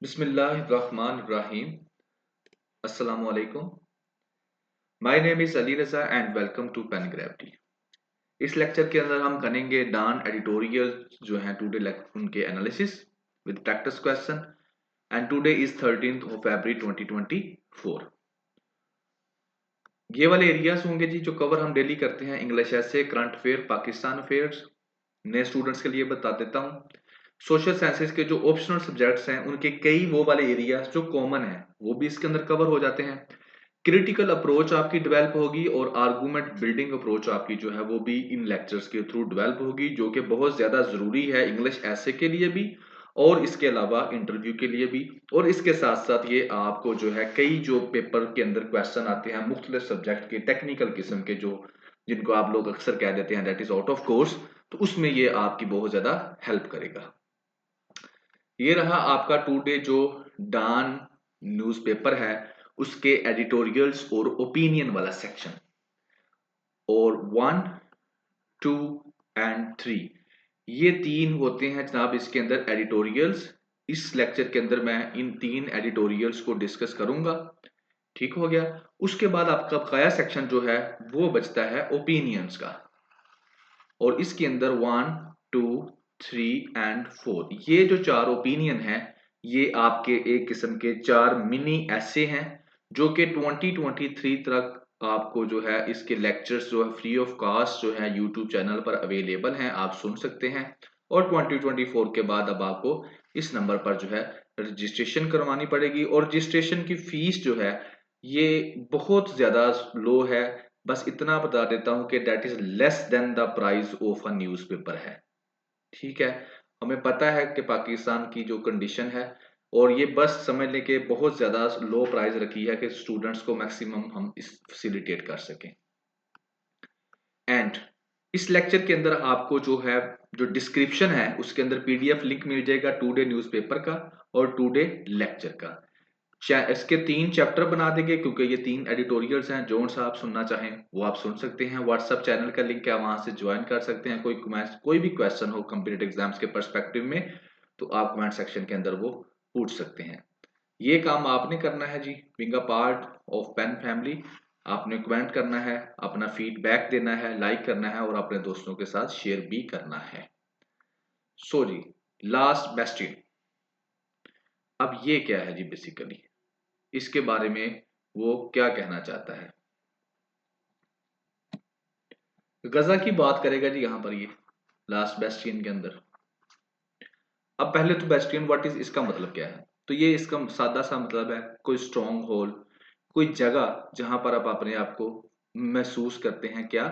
Bismillahirrahmanirrahim. Assalamu alaikum. My name is Ali Raza and welcome to Pen Gravity. इस lecture के अंदर हम करेंगे डान एडिटोरियल जो हैं टुडे उनके analysis with practice question and today is 13th of February 2024. ये वाले एरियाज होंगे जी जो कवर हम डेली करते हैं इंग्लिश ऐसे करंट अफेयर पाकिस्तान अफेयर्स नए स्टूडेंट्स के लिए बता देता हूँ सोशल साइंसेज के जो ऑप्शनल सब्जेक्ट्स हैं उनके कई वो वाले एरियाज जो कॉमन हैं वो भी इसके अंदर कवर हो जाते हैं क्रिटिकल अप्रोच आपकी डेवलप होगी और आर्गुमेंट बिल्डिंग अप्रोच आपकी जो है वो भी इन लेक्चर्स के थ्रू डेवलप होगी जो कि बहुत ज्यादा जरूरी है इंग्लिश ऐसे के लिए भी और इसके अलावा इंटरव्यू के लिए भी और इसके साथ साथ ये आपको जो है कई जो पेपर के अंदर क्वेश्चन आते हैं मुख्तलिफ सब्जेक्ट के टेक्निकल किस्म के जो जिनको आप लोग अक्सर कह देते हैं that is out of course तो उसमें ये आपकी बहुत ज्यादा हेल्प करेगा। ये रहा आपका टुडे जो डान न्यूज़पेपर है उसके एडिटोरियल्स और ओपिनियन वाला सेक्शन और 1, 2 एंड 3 ये तीन होते हैं जनाब इसके अंदर एडिटोरियल्स। इस लेक्चर के अंदर मैं इन तीन एडिटोरियल्स को डिस्कस करूंगा। ठीक हो गया। उसके बाद आपका बकाया सेक्शन जो है वो बचता है ओपिनियंस का और इसके अंदर 1, 2, 3 एंड 4 ये जो चार ओपिनियन है ये आपके एक किस्म के चार मिनी ऐसे हैं जो कि 2023 तक आपको जो है इसके लेक्चर्स जो है फ्री ऑफ कॉस्ट जो है यूट्यूब चैनल पर अवेलेबल हैं आप सुन सकते हैं और 2024 के बाद अब आपको इस नंबर पर जो है रजिस्ट्रेशन करवानी पड़ेगी और रजिस्ट्रेशन की फीस जो है ये बहुत ज्यादा लो है। बस इतना बता देता हूं कि that is less than the price of a newspaper है। ठीक है। हमें पता है कि पाकिस्तान की जो कंडीशन है और ये बस समझ लें कि बहुत ज्यादा लो प्राइस रखी है कि स्टूडेंट्स को मैक्सिमम हम इस फैसिलिटेट कर सकें। एंड इस लेक्चर के अंदर आपको जो है जो डिस्क्रिप्शन है उसके अंदर पीडीएफ लिंक मिल जाएगा टुडे न्यूज़पेपर का और टुडे लेक्चर का। इसके 3 चैप्टर बना देंगे क्योंकि ये 3 एडिटोरियल्स हैं जो सा आप सुनना चाहें वो आप सुन सकते हैं। व्हाट्सएप चैनल का लिंक है वहां से ज्वाइन कर सकते हैं। कोई भी क्वेश्चन हो कॉम्पिटिटिव एग्जाम्स के पर्सपेक्टिव में तो आप कमेंट सेक्शन के अंदर वो पूछ सकते हैं। ये काम आपने करना है जी being a part of pen family. आपने कमेंट करना है अपना फीडबैक देना है लाइक करना है और अपने दोस्तों के साथ शेयर भी करना है। सो जी लास्ट बेस्टियन अब ये क्या है जी बेसिकली इसके बारे में वो क्या कहना चाहता है। गजा की बात करेगा जी यहाँ पर ये लास्ट बेस्टियन के अंदर। अब पहले तो बेस्टियन व्हाट इज इसका मतलब क्या है तो ये इसका सादा सा मतलब है कोई स्ट्रॉन्ग होल्ड कोई जगह जहां पर आप अपने आप को महसूस करते हैं क्या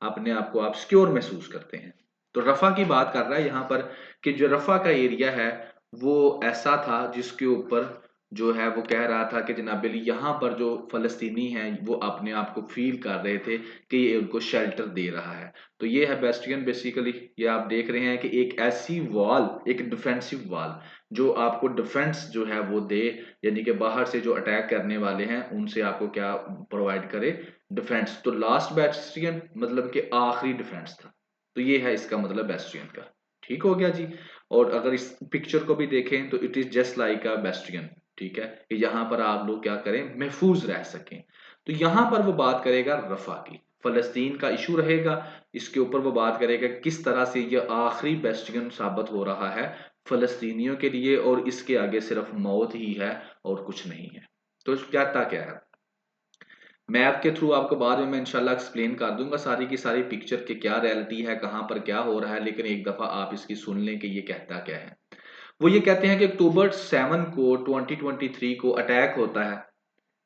अपने आप को आप सिक्योर महसूस करते हैं। तो रफा की बात कर रहा है यहाँ पर कि जो रफा का एरिया है वो ऐसा था जिसके ऊपर जो है वो कह रहा था कि जनाब अली यहाँ पर जो फलस्तीनी हैं वो अपने आप को फील कर रहे थे कि ये उनको शेल्टर दे रहा है। तो ये है बेस्टियन बेसिकली ये आप देख रहे हैं कि एक ऐसी वॉल एक डिफेंसिव वॉल जो आपको डिफेंस जो है वो दे यानी कि बाहर से जो अटैक करने वाले हैं उनसे आपको क्या प्रोवाइड करे डिफेंस। तो लास्ट बेस्टियन मतलब कि आखिरी डिफेंस था। तो ये है इसका मतलब बेस्टियन का। ठीक हो गया जी। और अगर इस पिक्चर को भी देखें तो it is just like a bastion. ठीक है कि यहाँ पर आप लोग क्या करें महफूज रह सकें। तो यहाँ पर वो बात करेगा रफा की फलस्तीन का इशू रहेगा इसके ऊपर वो बात करेगा किस तरह से ये आखिरी बेस्टियन साबित हो रहा है फलस्तीनियों के लिए और इसके आगे सिर्फ मौत ही है और कुछ नहीं है। तो कहता क्या है मैप के थ्रू आपको बाद में मैं इंशाल्लाह एक्सप्लेन कर दूंगा सारी की सारी पिक्चर के क्या रियलिटी है कहाँ पर क्या हो रहा है लेकिन एक दफा आप इसकी सुन लें कि ये कहता क्या है। वो ये कहते हैं कि अक्टूबर 7 को 2023 को अटैक होता है।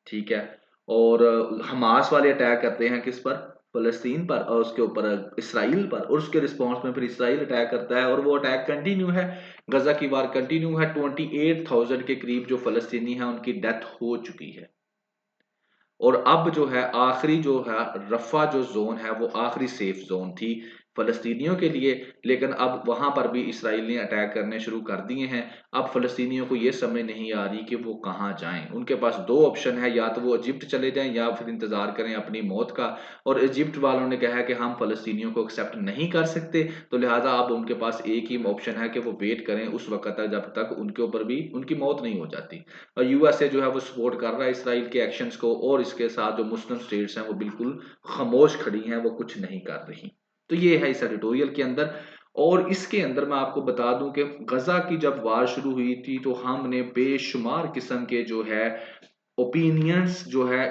ठीक है। और हमास वाले अटैक करते हैं किस पर फलस्तीन पर और उसके ऊपर इसराइल पर और उसके रिस्पॉन्स में फिर इसराइल अटैक करता है और वो अटैक कंटिन्यू है। गजा की वार कंटिन्यू है 28,000 के करीब जो फलस्तीनी है उनकी डेथ हो चुकी है। और अब जो है आखिरी जो है रफा जो जोन है वो आखिरी सेफ जोन थी फ़लस्तीनियों के लिए, लेकिन अब वहाँ पर भी इसराइल ने अटैक करने शुरू कर दिए हैं। अब फ़लस्तीनियों को ये समझ नहीं आ रही कि वो कहाँ जाएँ। उनके पास 2 ऑप्शन है, या तो वो इजिप्ट चले जाएँ या फिर इंतज़ार करें अपनी मौत का। और इजिप्ट वालों ने कहा है कि हम फ़लस्तीनियों को एक्सेप्ट नहीं कर सकते, तो लिहाज़ा अब उनके पास एक ही ऑप्शन है कि वो वेट करें उस वक़्त तक जब तक उनके ऊपर भी उनकी मौत नहीं हो जाती। और यूएसए जो है वो सपोर्ट कर रहा है इसराइल के एक्शंस को, और इसके साथ जो मुस्लिम स्टेट्स हैं वो बिल्कुल खामोश खड़ी हैं, वो कुछ नहीं कर रही। तो ये है इस एडिटोरियल के अंदर। और इसके अंदर मैं आपको बता दूं कि गजा की जब वार शुरू हुई थी तो हमने बेशुमार किस्म के जो है ओपिनियंस जो है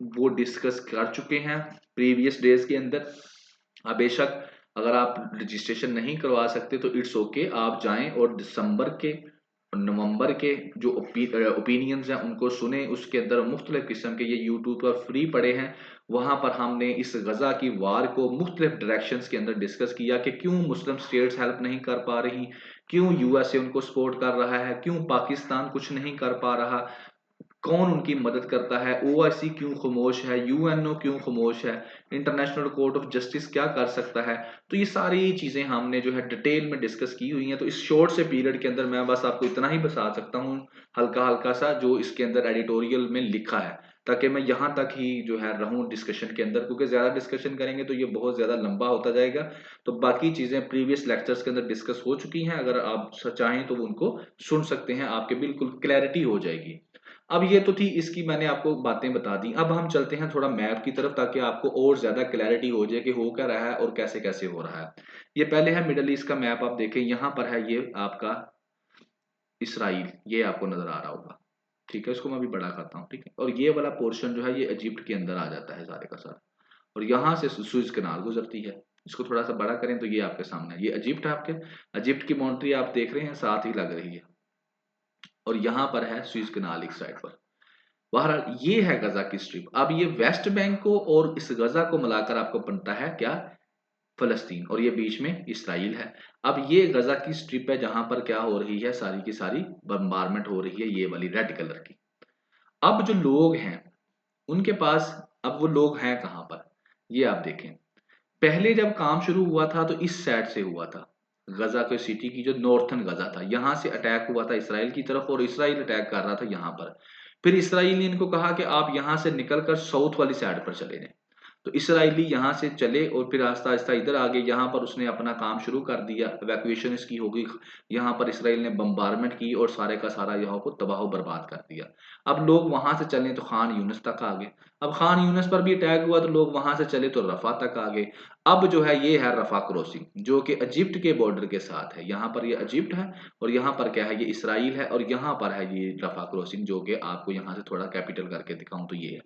वो डिस्कस कर चुके हैं प्रीवियस डेज के अंदर। बेशक अगर आप रजिस्ट्रेशन नहीं करवा सकते तो इट्स ओके, आप जाएं और दिसंबर के नवंबर के जो ओपिनियंस हैं उनको सुने। उसके अंदर मुख्तलिफ किस्म के ये यूट्यूब पर फ्री पड़े हैं। वहां पर हमने इस गजा की वार को मुख्तलिफ डायरेक्शंस के अंदर डिस्कस किया कि क्यों मुस्लिम स्टेट्स हेल्प नहीं कर पा रही, क्यों यूएसए उनको सपोर्ट कर रहा है, क्यों पाकिस्तान कुछ नहीं कर पा रहा, कौन उनकी मदद करता है, ओआईसी क्यों खामोश है, यूएनओ क्यों खामोश है, इंटरनेशनल कोर्ट ऑफ जस्टिस क्या कर सकता है। तो ये सारी चीजें हमने जो है डिटेल में डिस्कस की हुई हैं। तो इस शॉर्ट से पीरियड के अंदर मैं बस आपको इतना ही बता सकता हूँ, हल्का हल्का सा जो इसके अंदर एडिटोरियल में लिखा है, ताकि मैं यहाँ तक ही जो है रहूं डिस्कशन के अंदर, क्योंकि ज्यादा डिस्कशन करेंगे तो ये बहुत ज्यादा लंबा होता जाएगा। तो बाकी चीजें प्रीवियस लेक्चर्स के अंदर डिस्कस हो चुकी हैं, अगर आप चाहें तो उनको सुन सकते हैं, आपके बिल्कुल क्लैरिटी हो जाएगी। अब ये तो थी इसकी मैंने आपको बातें बता दी। अब हम चलते हैं थोड़ा मैप की तरफ, ताकि आपको और ज्यादा क्लैरिटी हो जाए कि हो क्या रहा है और कैसे कैसे हो रहा है। ये पहले है मिडल ईस्ट का मैप, आप देखें यहाँ पर है ये आपका इसराइल, ये आपको नजर आ रहा होगा। ठीक है, इसको मैं भी बड़ा करता हूँ। ठीक है, और ये वाला पोर्शन जो है ये इजिप्ट के अंदर आ जाता है सारे का सारा, और यहाँ से सुएज कनाल गुजरती है। इसको थोड़ा सा बड़ा करें तो ये आपके सामने है, ये इजिप्ट है। आपके इजिप्ट की बाउंड्री आप देख रहे हैं साथ ही लग रही है, और यहाँ पर है सुएज कनाल एक साइड पर। बहरहाल ये है गजा की स्ट्रिप। अब ये वेस्ट बैंक को और इस गजा को मिलाकर आपको बनता है क्या, फलस्तीन, और ये बीच में इसराइल है। अब ये गजा की स्ट्रिप है जहां पर क्या हो रही है, सारी की सारी बम्बारमेंट हो रही है, ये वाली रेड कलर की। अब जो लोग हैं उनके पास, अब वो लोग हैं कहां पर, ये आप देखें। पहले जब काम शुरू हुआ था तो इस साइड से हुआ था, गजा के सिटी की जो नॉर्थन गजा था, यहां से अटैक हुआ था इसराइल की तरफ, और इसराइल अटैक कर रहा था यहां पर। फिर इसराइल ने इनको कहा कि आप यहां से निकलकर साउथ वाली साइड पर चले जाएं। तो इसराइली यहाँ से चले और फिर आहिस्ता आहिस्ता इधर आ गए। यहाँ पर उसने अपना काम शुरू कर दिया, इवैक्यूएशन इसकी हो गई। यहाँ पर इसराइल ने बम्बारमेंट की और सारे का सारा यहाँ को तबाह बर्बाद कर दिया। अब लोग वहां से चले तो खान यूनिस तक आ गए। अब खान यूनिस पर भी अटैक हुआ तो लोग वहां से चले तो रफा तक आ गए। अब जो है ये है रफा क्रॉसिंग, जो कि इजिप्ट के बॉर्डर के साथ है। यहाँ पर ये इजिप्ट है और यहाँ पर क्या है, ये इसराइल है, और यहाँ पर है ये रफा क्रॉसिंग, जो कि आपको यहाँ से थोड़ा कैपिटल करके दिखाऊं तो ये है।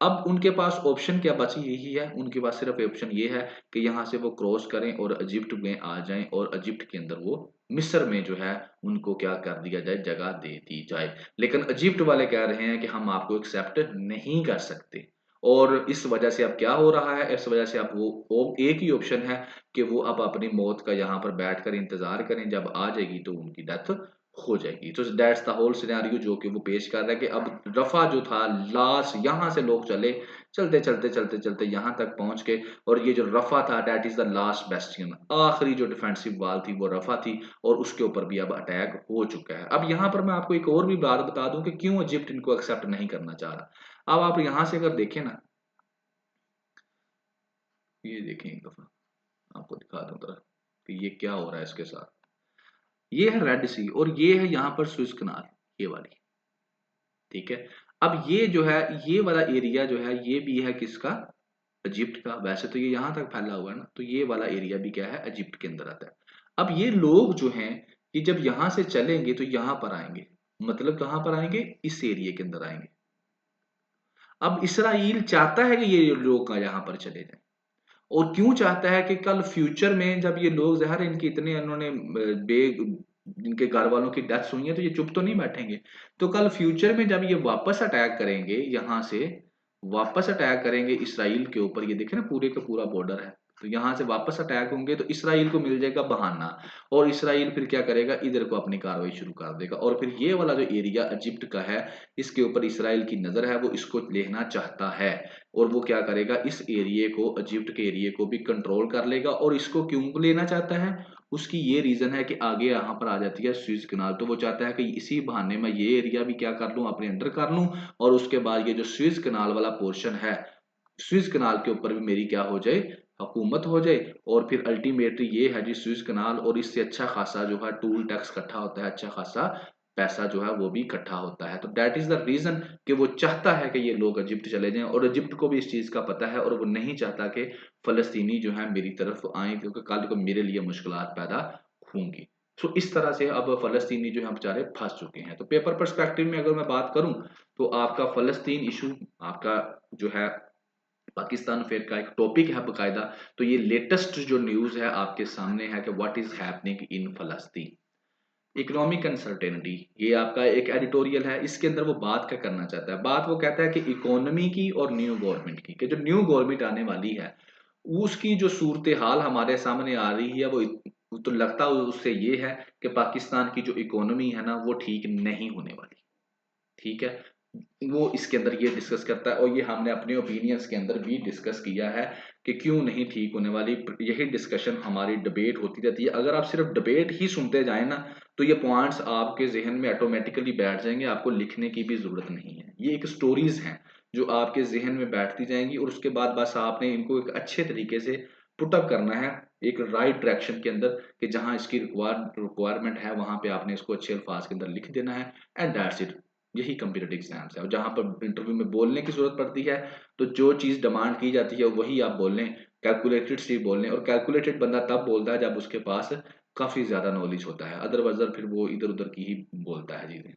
अब उनके पास ऑप्शन क्या बची, यही है उनके पास, सिर्फ ऑप्शन ये है कि यहाँ से वो क्रॉस करें और इजिप्ट में आ जाएं, और इजिप्ट के अंदर वो मिस्र में जो है उनको क्या कर दिया जाए, जगह दे दी जाए। लेकिन इजिप्ट वाले कह रहे हैं कि हम आपको एक्सेप्ट नहीं कर सकते। और इस वजह से अब क्या हो रहा है, इस वजह से अब वो एक ही ऑप्शन है कि वो अब अपनी मौत का यहाँ पर बैठकर इंतजार करें, जब आ जाएगी तो उनकी डेथ हो जाएगी। तो दैट्स द होल सिनेरियो जो कि वो पेश कर रहा है कि अब रफा जो था लास्ट, यहाँ से लोग चले, चलते चलते चलते चलते यहाँ तक पहुंच के, और ये जो रफा था that is the last bastion, आखिरी जो डिफेंसिव वाल थी वो रफा थी, और उसके ऊपर भी अब अटैक हो चुका है। अब यहाँ पर मैं आपको एक और भी बात बता दूं कि क्यों इजिप्ट इनको एक्सेप्ट नहीं करना चाह रहा। अब आप यहाँ से अगर देखें ना, ये देखें एक दफा आपको दिखा दूं तरह कि ये क्या हो रहा है इसके साथ। ये है रेड सी और ये है यहाँ पर स्विस कनाल, ये वाली। ठीक है, अब ये जो है ये वाला एरिया जो है ये भी है किसका, इजिप्ट का। वैसे तो ये यहाँ तक फैला हुआ है ना, तो ये वाला एरिया भी क्या है, इजिप्ट के अंदर आता है। अब ये लोग जो हैं कि जब यहाँ से चलेंगे तो यहाँ पर आएंगे, मतलब कहाँ पर आएंगे, इस एरिया के अंदर आएंगे। अब इसराइल चाहता है कि ये लोग यहाँ पर चले जाएं, और क्यों चाहता है कि कल फ्यूचर में जब ये लोग जहर इनके इतने उन्होंने बे इनके घर वालों की डेथ्स हुई है तो ये चुप तो नहीं बैठेंगे। तो कल फ्यूचर में जब ये वापस अटैक करेंगे, यहाँ से वापस अटैक करेंगे इसराइल के ऊपर, ये देखे ना पूरे का पूरा बॉर्डर है, तो यहाँ से वापस अटैक होंगे तो इसराइल को मिल जाएगा बहाना, और इसराइल फिर क्या करेगा, इधर को अपनी कार्रवाई शुरू कर देगा, और फिर ये वाला जो एरिया इजिप्ट का है इसके ऊपर इसराइल की नजर है, वो इसको लेना चाहता है, और वो क्या करेगा, इस एरिए को, इजिप्ट के एरिए को भी कंट्रोल कर लेगा। और इसको क्यों लेना चाहता है, उसकी ये रीजन है कि आगे यहाँ पर आ जाती है स्विज कनाल, तो वो चाहता है कि इसी बहाने में ये एरिया भी क्या कर लूं, अपने अंडर कर लूं, और उसके बाद ये जो स्विज कनाल वाला पोर्शन है, स्विज कनाल के ऊपर भी मेरी क्या हो जाए, हुकूमत हो जाए। और फिर अल्टीमेटली ये है जी स्विज कनाल, और इससे अच्छा खासा जो है टूल टैक्स इकट्ठा होता है, अच्छा खासा पैसा जो है वो भी इकट्ठा होता है। तो दैट इज द रीजन कि वो चाहता है कि ये लोग इजिप्ट चले जाएं, और इजिप्ट को भी इस चीज का पता है, और वो नहीं चाहता कि फलस्तीनी जो है मेरी तरफ आए, क्योंकि कल को मेरे लिए मुश्किलात पैदा होंगी। तो इस तरह से अब फलस्तीनी जो है बेचारे फंस चुके हैं। तो पेपर पर्सपेक्टिव में अगर मैं बात करूं तो आपका फलस्तीन इशू आपका जो है पाकिस्तान अफेयर का एक टॉपिक है बकायदा। तो ये लेटेस्ट जो न्यूज है आपके सामने है कि what is happening in Palestine. Economic uncertainty, ये आपका एक एडिटोरियल है, इसके अंदर वो बात क्या करना चाहता है, बात वो कहता है कि इकोनॉमी की और न्यू गवर्नमेंट की, कि जो न्यू गवर्नमेंट आने वाली है उसकी जो सूरत हाल हमारे सामने आ रही है, वो तो लगता है उससे ये है कि पाकिस्तान की जो इकोनॉमी है ना वो ठीक नहीं होने वाली। ठीक है, वो इसके अंदर ये डिस्कस करता है, और ये हमने अपने ओपिनियंस के अंदर भी डिस्कस किया है कि क्यों नहीं ठीक होने वाली। यही डिस्कशन हमारी डिबेट होती रहती है। अगर आप सिर्फ डिबेट ही सुनते जाए ना तो ये पॉइंट्स आपके जहन में ऑटोमेटिकली बैठ जाएंगे, आपको लिखने की भी जरूरत नहीं है। ये एक स्टोरीज हैं जो आपके जहन में बैठती जाएंगी, और उसके बाद बस आपने इनको एक अच्छे तरीके से पुटअप करना है एक राइट डायरेक्शन के अंदर, कि जहां इसकी रिक्वायरमेंट है वहां पे आपने इसको अच्छे अल्फाज के अंदर लिख देना है, एंड दैट्स इट। यही कम्पिटिटिव एग्जाम्स है, और जहां पर इंटरव्यू में बोलने की जरूरत पड़ती है तो जो चीज डिमांड की जाती है वही आप बोल लें, कैलकुलेटेड सी बोल लें। और कैलकुलेटेड बंदा तब बोलता है जब उसके पास काफी ज्यादा नॉलेज होता है, अदरवाइज फिर वो इधर उधर की ही बोलता है चीजें।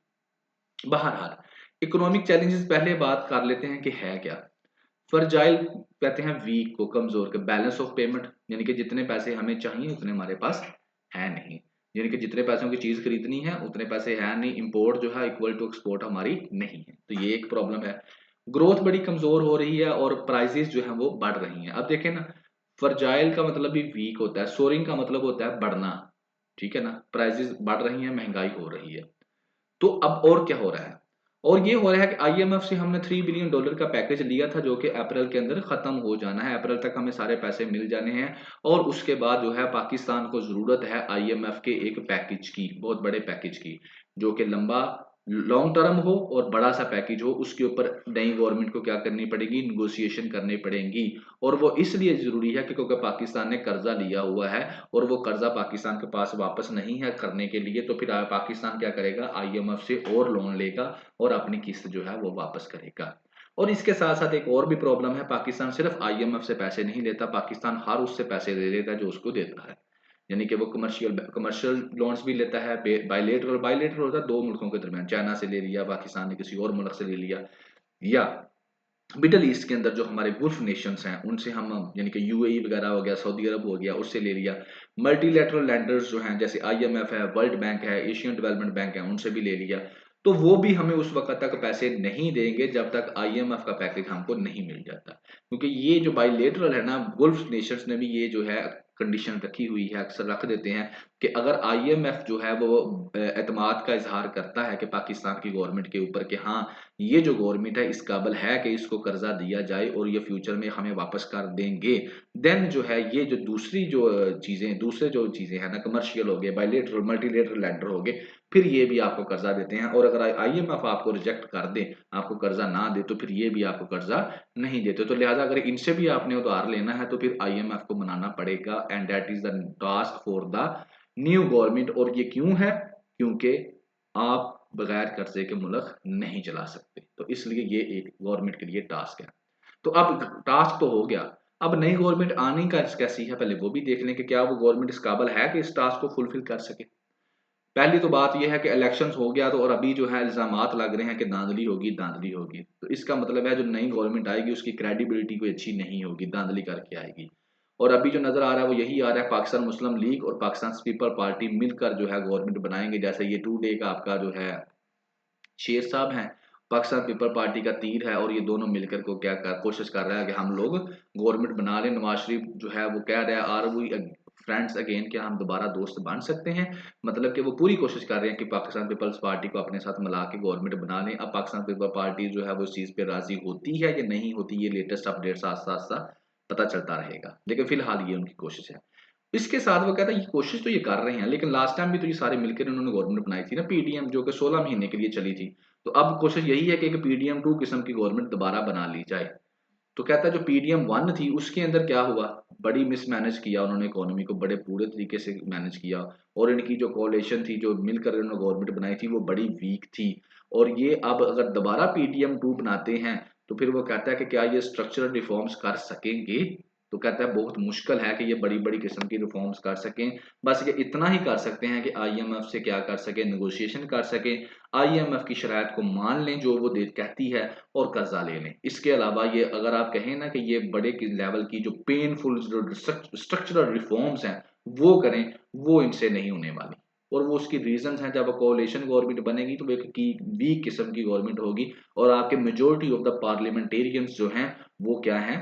बहरहाल, इकोनॉमिक चैलेंजेस पहले बात कर लेते हैं कि है क्या। फर्जाइल कहते हैं वीक को, कमजोर के, बैलेंस ऑफ पेमेंट, यानी कि जितने पैसे हमें चाहिए उतने हमारे पास है नहीं, यानी कि जितने पैसों की चीज खरीदनी है उतने पैसे है नहीं, इंपोर्ट जो है इक्वल टू एक्सपोर्ट हमारी नहीं है, तो ये एक प्रॉब्लम है। ग्रोथ बड़ी कमजोर हो रही है और प्राइसेस जो है वो बढ़ रही हैं। अब देखें ना, फर्जाइल का मतलब भी वीक होता है, सोरिंग का मतलब होता है बढ़ना, ठीक है ना, प्राइसेस बढ़ रही हैं, महंगाई हो रही है। तो अब और क्या हो रहा है, और ये हो रहा है कि आईएमएफ से हमने $3 बिलियन का पैकेज लिया था जो कि अप्रैल के अंदर खत्म हो जाना है, अप्रैल तक हमें सारे पैसे मिल जाने हैं। और उसके बाद जो है पाकिस्तान को जरूरत है आईएमएफ के एक पैकेज की, बहुत बड़े पैकेज की, जो कि लंबा लॉन्ग टर्म हो और बड़ा सा पैकेज हो। उसके ऊपर नई गवर्नमेंट को क्या करनी पड़ेगी, निगोशिएशन करनी पड़ेगी। और वो इसलिए जरूरी है कि क्योंकि पाकिस्तान ने कर्जा लिया हुआ है, और वो कर्जा पाकिस्तान के पास वापस नहीं है करने के लिए, तो फिर पाकिस्तान क्या करेगा, आईएमएफ से और लोन लेगा और अपनी किस्त जो है वो वापस करेगा। और इसके साथ साथ एक और भी प्रॉब्लम है, पाकिस्तान सिर्फ आईएमएफ से पैसे नहीं लेता, पाकिस्तान हर उससे पैसे ले लेता है जो उसको देता है। यानी कि वो कमर्शियल कमर्शियल लोन्स भी लेता है, बायलेटरल, बायलेटरल होता है दो मुल्कों के दरमियान, चाइना से ले लिया, पाकिस्तान ने किसी और मुल्क से ले लिया, या मिडल ईस्ट के अंदर जो हमारे गुल्फ नेशंस हैं उनसे हम, यानी कि यूएई वगैरह हो गया, सऊदी अरब हो गया, उससे ले लिया। मल्टीलेटरल लैंडर्स जो हैं जैसे आईएमएफ है, वर्ल्ड बैंक है, एशियन डेवलपमेंट बैंक है, उनसे भी ले लिया। तो वो भी हमें उस वक्त तक पैसे नहीं देंगे जब तक आईएमएफ का पैकेज हमको नहीं मिल जाता, क्योंकि ये जो बाइलेटरल है ना, गुल्फ नेशंस ने भी ये जो है कंडीशन रखी हुई है, अक्सर रख देते हैं कि अगर आईएमएफ जो है वो एतमाद का इजहार करता है कि पाकिस्तान की गवर्नमेंट के ऊपर कि हाँ ये जो गवर्नमेंट है इस काबिल है कि इसको कर्जा दिया जाए और ये फ्यूचर में हमें वापस कर देंगे, देन जो है ये जो दूसरी जो चीजें, दूसरे जो चीजें हैं ना, कमर्शियल हो गए, बायलेटरल, मल्टीलेटरल लैंडर हो गए, फिर ये भी आपको कर्जा देते हैं। और अगर आईएमएफ आपको रिजेक्ट कर दे, आपको कर्जा ना दे, तो फिर ये भी आपको कर्जा नहीं देते। तो लिहाजा अगर इनसे भी आपने उधार लेना है तो फिर आईएमएफ को मनाना पड़ेगा, and that is the task for the new government. और ये क्यों है, क्योंकि आप बगैर कर्जे के मुल्क नहीं चला सकते, तो इसलिए ये एक गवर्नमेंट के लिए टास्क है। तो अब टास्क तो हो गया, अब नई गवर्नमेंट आने का कैसी है पहले वो भी देख लें कि क्या वो गवर्नमेंट इस काबिल है कि इस टास्क को फुलफिल कर सके। पहली तो बात यह है कि इलेक्शंस हो गया, तो और अभी जो है इल्जामात लग रहे हैं कि धांधली होगी, धांधली होगी, तो इसका मतलब है जो नई गवर्नमेंट आएगी उसकी क्रेडिबिलिटी कोई अच्छी नहीं होगी, धांधली करके आएगी। और अभी जो नजर आ रहा है वो यही आ रहा है, पाकिस्तान मुस्लिम लीग और पाकिस्तान पीपल पार्टी मिलकर जो है गवर्नमेंट बनाएंगे। जैसे ये टू डे का आपका जो है शेर साहब हैं, पाकिस्तान पीपल पार्टी का तीर है और ये दोनों मिलकर को कोशिश कर रहा है कि हम लोग गवर्नमेंट बना लें। नवाज शरीफ जो है वो कह रहा है आर वी फ्रेंड्स अगेन, क्या हम दोबारा दोस्त बन सकते हैं। मतलब कि वो पूरी कोशिश कर रहे हैं कि पाकिस्तान पीपल्स पार्टी को अपने साथ मिला के गवर्नमेंट बना लें। अब पाकिस्तान पीपल पार्टी जो है वो इस चीज़ पे राजी होती है या नहीं होती, ये लेटेस्ट अपडेट साथ साथ साथ पता चलता रहेगा, लेकिन फिलहाल ये उनकी कोशिश है। इसके साथ वो कहता है ये कोशिश तो ये कर रहे हैं, लेकिन लास्ट टाइम भी तो ये सारे मिलकर इन्होंने गवर्नमेंट बनाई थी ना, पीडीएम, जो कि 16 महीने के लिए चली थी। तो अब कोशिश यही है कि एक पीडीएम 2 किस्म की गवर्नमेंट दोबारा बना ली जाए। तो कहता है जो पीडीएम 1 थी उसके अंदर क्या हुआ, बड़ी मिसमैनेज किया उन्होंने, इकोनॉमी को बड़े पूरे तरीके से मैनेज किया, और इनकी जो कोalition थी जो मिलकर इन्होंने गवर्नमेंट बनाई थी वो बड़ी वीक थी। और ये अब अगर दोबारा पीडीएम 2 बनाते हैं तो फिर वो कहता है कि क्या ये स्ट्रक्चरल रिफॉर्म्स कर सकेंगे। तो कहता है बहुत मुश्किल है कि ये बड़ी बड़ी किस्म की रिफॉर्म्स कर सकें। बस ये इतना ही कर सकते हैं कि आईएमएफ से क्या कर सके, नेगोशिएशन कर सके, आईएमएफ की शराइत को मान लें जो वो दे कहती है, और कर्जा ले लें। इसके अलावा ये अगर आप कहें ना कि ये बड़े लेवल की जो पेनफुल जो स्ट्रक्चरल रिफॉर्म्स हैं वो करें, वो इनसे नहीं होने वाली। और वो उसकी रीजंस हैं, जब कोalition गवर्नमेंट बनेगी तो एक की वीक किस्म की गवर्नमेंट होगी, और आपके मेजोरिटी ऑफ द पार्लियामेंटेरियंस जो हैं वो क्या हैं,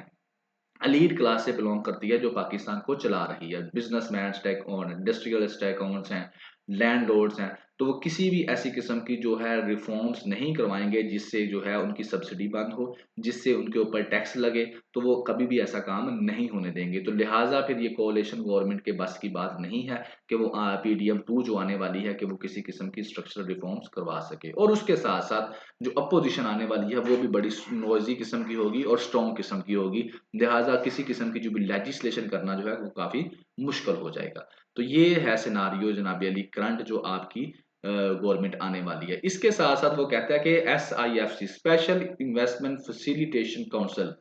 एलीट क्लास से बिलोंग करती है जो पाकिस्तान को चला रही है। Businessman stakeholder industrial stakeholders हैं, लैंडलॉर्ड्स हैं, तो वो किसी भी ऐसी किस्म की जो है रिफॉर्म्स नहीं करवाएंगे जिससे जो है उनकी सब्सिडी बंद हो, जिससे उनके ऊपर टैक्स लगे, तो वो कभी भी ऐसा काम नहीं होने देंगे। तो लिहाजा फिर ये कोalition गवर्नमेंट के बस की बात नहीं है कि वो पीडीएम 2 जो आने वाली है कि वो किसी किस्म की स्ट्रक्चरल रिफॉर्म्स करवा सके। और उसके साथ साथ जो अपोजिशन आने वाली है वो भी बड़ी नॉइजी किस्म की होगी और स्ट्रॉन्ग किस्म की होगी, लिहाजा किसी किस्म की जो भी लेजिस्लेशन करना जो है वो काफी मुश्किल हो जाएगा। तो ये है सिनारियो जनाब अली करंट जो आपकी गवर्नमेंट आने वाली है। इसके साथ साथ वो कहता है कि SIFC special investment facilitation council,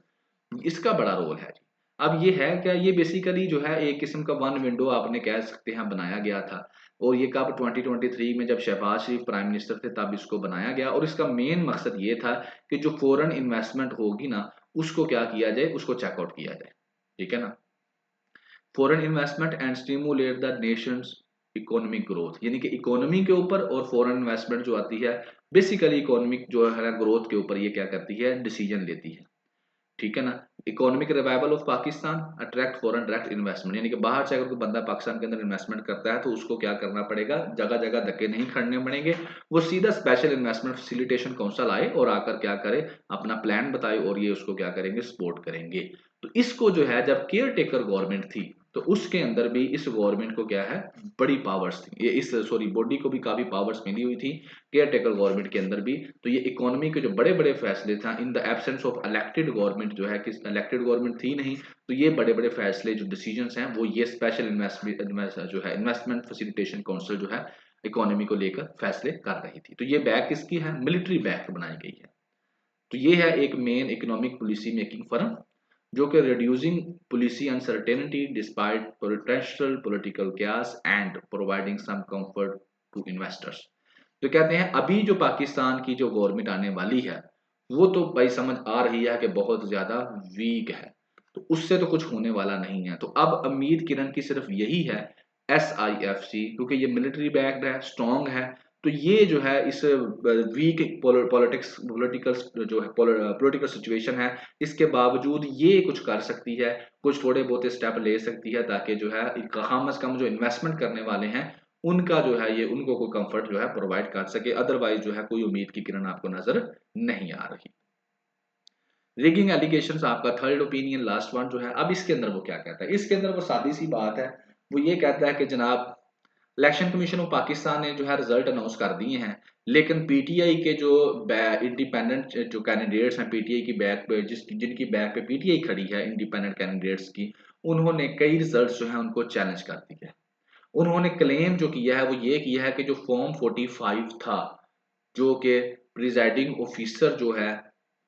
इसका बड़ा रोल है जी। अब ये है क्या, ये बेसिकली जो है एक किस्म का वन विंडो आपने कह सकते हैं बनाया गया था, और ये कब 2023 में जब शहबाज शरीफ प्राइम मिनिस्टर थे तब इसको बनाया गया, और इसका मेन मकसद ये था कि जो फॉरेन इन्वेस्टमेंट होगी ना उसको क्या किया जाए, उसको चेकआउट किया जाए। ठीक है ना, foreign investment and stimulate the Nations economic growth, यानी कि इकोनॉमी के ऊपर और फॉरेन इन्वेस्टमेंट जो आती है बेसिकली इकोनॉमिक जो है ग्रोथ के ऊपर ये क्या करती है, डिसीजन लेती है। ठीक है ना, economic revival of Pakistan attract foreign direct investment, यानी कि बाहर से अगर कोई बंदा पाकिस्तान के अंदर इन्वेस्टमेंट करता है तो उसको क्या करना पड़ेगा, जगह जगह धक्के नहीं खड़ने पड़ेंगे, वो सीधा स्पेशल इन्वेस्टमेंट फैसिलिटेशन काउंसिल आए और आकर क्या करे, अपना प्लान बताए, और ये उसको क्या करेंगे, सपोर्ट करेंगे। तो इसको जो है जब केयर टेकर गवर्नमेंट थी तो उसके अंदर भी इस गवर्नमेंट को क्या है, बड़ी पावर्स थी, ये इस सॉरी बॉडी को भी काफी पावर्स मिली हुई थी केयर टेकर गवर्नमेंट के अंदर भी। तो ये इकोनॉमी के जो बड़े बड़े फैसले थे in the absence of elected government, जो है कि इलेक्टेड गवर्नमेंट थी नहीं, तो ये बड़े बड़े फैसले जो डिसीजंस हैं वो ये स्पेशल इन्वेस्टमेंट जो है इन्वेस्टमेंट फैसिलिटेशन काउंसिल जो है इकोनॉमी को लेकर फैसले कर रही थी। तो ये बैक किसकी है, मिलिट्री बैक बनाई गई है। तो ये है एक main economic policy making firm जो कि reducing policy uncertainty despite potential political chaos and providing some comfort to investors. तो कहते हैं अभी जो पाकिस्तान की जो गवर्नमेंट आने वाली है वो तो भाई समझ आ रही है कि बहुत ज्यादा वीक है, तो उससे तो कुछ होने वाला नहीं है। तो अब उम्मीद किरण की सिर्फ यही है SIFC, क्योंकि ये मिलिट्री बैक्ड है, स्ट्रांग है, तो ये जो है इस वीक पॉलिटिकल जो है पॉलिटिकल सिचुएशन है, इसके बावजूद ये कुछ कर सकती है, कुछ थोड़े बहुत स्टेप ले सकती है, ताकि जो है कम अज कम जो इन्वेस्टमेंट करने वाले हैं उनका जो है ये उनको कोई कंफर्ट जो है प्रोवाइड कर सके। अदरवाइज जो है कोई उम्मीद की किरण आपको नजर नहीं आ रही। रिगिंग एलिगेशंस आपका थर्ड ओपिनियन लास्ट वन जो है, अब इसके अंदर वो क्या कहता है, इसके अंदर वो सादी सी बात है, वो ये कहता है कि जनाब इलेक्शन कमीशन ऑफ पाकिस्तान ने जो है रिजल्ट अनाउंस कर दिए हैं, लेकिन पीटीआई के जो इंडिपेंडेंट जो कैंडिडेट्स हैं पीटीआई की बैक पे जिनकी बैक पे पीटीआई खड़ी है इंडिपेंडेंट कैंडिडेट्स की, उन्होंने कई रिजल्ट्स जो है उनको चैलेंज कर दिया है। उन्होंने क्लेम जो किया है वो ये किया है कि जो फॉर्म 45 था, जो कि प्रिजाइडिंग ऑफिसर जो है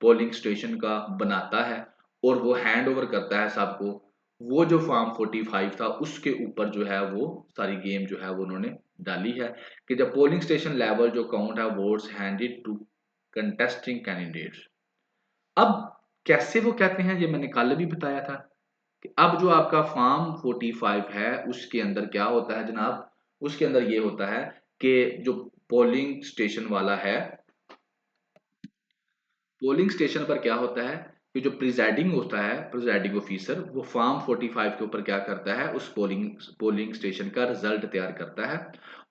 पोलिंग स्टेशन का बनाता है और वो हैंड ओवर करता है सबको, वो जो फॉर्म 45 था उसके ऊपर जो है वो सारी गेम जो है वो उन्होंने डाली है कि जब पोलिंग स्टेशन लेवल जो काउंट है votes handed to contesting candidates. अब कैसे वो कहते हैं, ये मैंने कल भी बताया था कि अब जो आपका फॉर्म 45 है उसके अंदर क्या होता है जनाब, उसके अंदर ये होता है कि जो पोलिंग स्टेशन वाला है पोलिंग स्टेशन पर क्या होता है कि जो प्रिजाइडिंग होता है, प्रिजाइडिंग ऑफिसर, वो फॉर्म 45 के ऊपर क्या करता है, उस पोलिंग पोलिंग स्टेशन का रिजल्ट तैयार करता है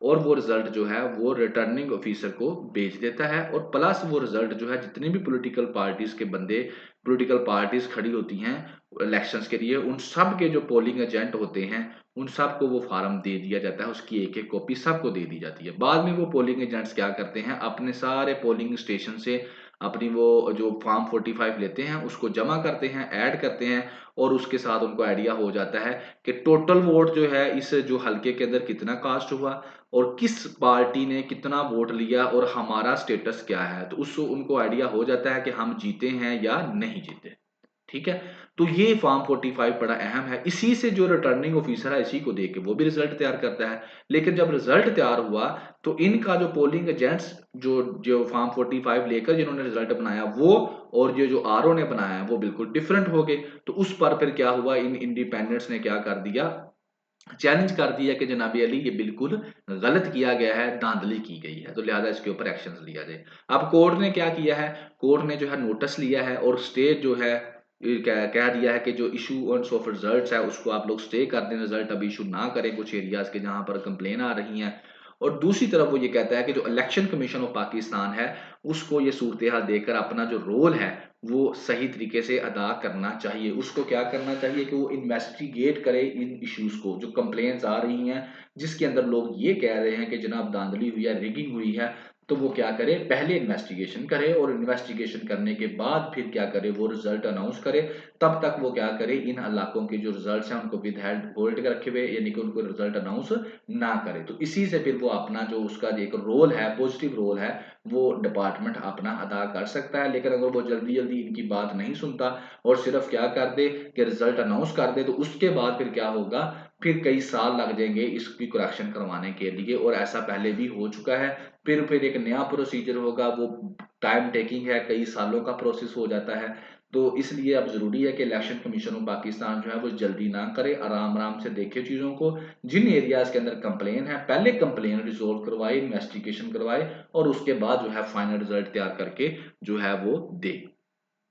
और वो रिजल्ट जो है वो रिटर्निंग ऑफिसर को भेज देता है और प्लस वो रिजल्ट जो है जितनी भी पॉलिटिकल पार्टीज के बंदे, पॉलिटिकल पार्टीज खड़ी होती हैं इलेक्शंस के लिए, उन सब के जो पोलिंग एजेंट होते हैं उन सबको वो फार्म दे दिया जाता है, उसकी एक एक कॉपी सबको दे दी जाती है। बाद में वो पोलिंग एजेंट्स क्या करते हैं, अपने सारे पोलिंग स्टेशन से अपनी वो जो फॉर्म 45 लेते हैं उसको जमा करते हैं, ऐड करते हैं और उसके साथ उनको आइडिया हो जाता है कि टोटल वोट जो है इस जो हल्के के अंदर कितना कास्ट हुआ और किस पार्टी ने कितना वोट लिया और हमारा स्टेटस क्या है। तो उससे उनको आइडिया हो जाता है कि हम जीते हैं या नहीं जीते। ठीक है, तो ये फॉर्म 45 बड़ा अहम है। इसी से जो रिटर्निंग ऑफिसर है इसी को देख के वो भी रिजल्ट तैयार करता है। लेकिन जब रिजल्ट तैयार हुआ तो इनका जो पोलिंग एजेंट्स जो जो फॉर्म 45 लेकर जिन्होंने रिजल्ट बनाया वो और ये जो आरओ ने बनाया वो बिल्कुल डिफरेंट हो गए। तो उस पर फिर क्या हुआ, इन इंडिपेंडेंट्स ने क्या कर दिया, चैलेंज कर दिया कि जनाबी अली ये बिल्कुल गलत किया गया है, धांधली की गई है, तो लिहाजा इसके ऊपर एक्शन लिया जाए। अब कोर्ट ने क्या किया है, कोर्ट ने जो है नोटिस लिया है और स्टे जो है कह दिया है कि जो इशूएंस ऑफ रिजल्ट्स है उसको आप लोग स्टे कर दें, रिजल्ट अभी इशू ना करें कुछ एरियाज के जहां पर कंप्लेन आ रही हैं। और दूसरी तरफ वो ये कहता है कि जो इलेक्शन कमीशन ऑफ पाकिस्तान है उसको ये सूरत हाल देखकर अपना जो रोल है वो सही तरीके से अदा करना चाहिए। उसको क्या करना चाहिए कि वो इन्वेस्टिगेट करे इन इश्यूज को, जो कंप्लेंट्स आ रही हैं जिसके अंदर लोग ये कह रहे हैं कि जनाब धांधली हुई है, रिगिंग हुई है, तो वो क्या करे, पहले इन्वेस्टिगेशन करे और इन्वेस्टिगेशन करने के बाद फिर क्या करे, वो रिजल्ट अनाउंस करे। तब तक वो क्या करे, इन इलाकों के जो रिजल्ट्स हैं उनको विद होल्ड कर रखे हुए, यानी कि उनको रिजल्ट अनाउंस ना करे। तो इसी से फिर वो अपना जो उसका एक रोल है, पॉजिटिव रोल है, वो डिपार्टमेंट अपना अदा कर सकता है। लेकिन अगर वो जल्दी जल्दी इनकी बात नहीं सुनता और सिर्फ क्या कर दे कि रिजल्ट अनाउंस कर दे, तो उसके बाद फिर क्या होगा, फिर कई साल लग जाएंगे इसकी करेक्शन करवाने के लिए, और ऐसा पहले भी हो चुका है। फिर एक नया प्रोसीजर होगा, वो टाइम टेकिंग है, कई सालों का प्रोसेस हो जाता है। तो इसलिए अब जरूरी है कि इलेक्शन कमीशन ऑफ पाकिस्तान जो है वो जल्दी ना करे, आराम आराम से देखे चीजों को। जिन एरियाज के अंदर कंप्लेन है पहले कंप्लेन रिजोल्व करवाए, इन्वेस्टिगेशन करवाए और उसके बाद जो है फाइनल रिजल्ट तैयार करके जो है वो दे,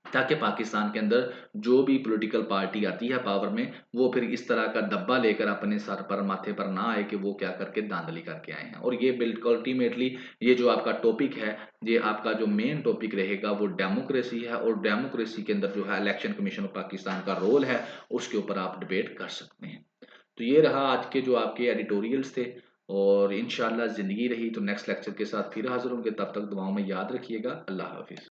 ताकि पाकिस्तान के अंदर जो भी पॉलिटिकल पार्टी आती है पावर में वो फिर इस तरह का डब्बा लेकर अपने सर पर माथे पर ना आए कि वो क्या करके धांधली करके आए हैं। और ये बिल्कुल अल्टीमेटली ये जो आपका टॉपिक है, ये आपका जो मेन टॉपिक रहेगा वो डेमोक्रेसी है, और डेमोक्रेसी के अंदर जो है इलेक्शन कमीशन ऑफ पाकिस्तान का रोल है उसके ऊपर आप डिबेट कर सकते हैं। तो ये रहा आज के जो आपके एडिटोरियल्स थे, और इंशाल्लाह जिंदगी रही तो नेक्स्ट लेक्चर के साथ फिर हाजिर होंगे। तब तक दुआओं में याद रखिएगा। अल्लाह हाफिज।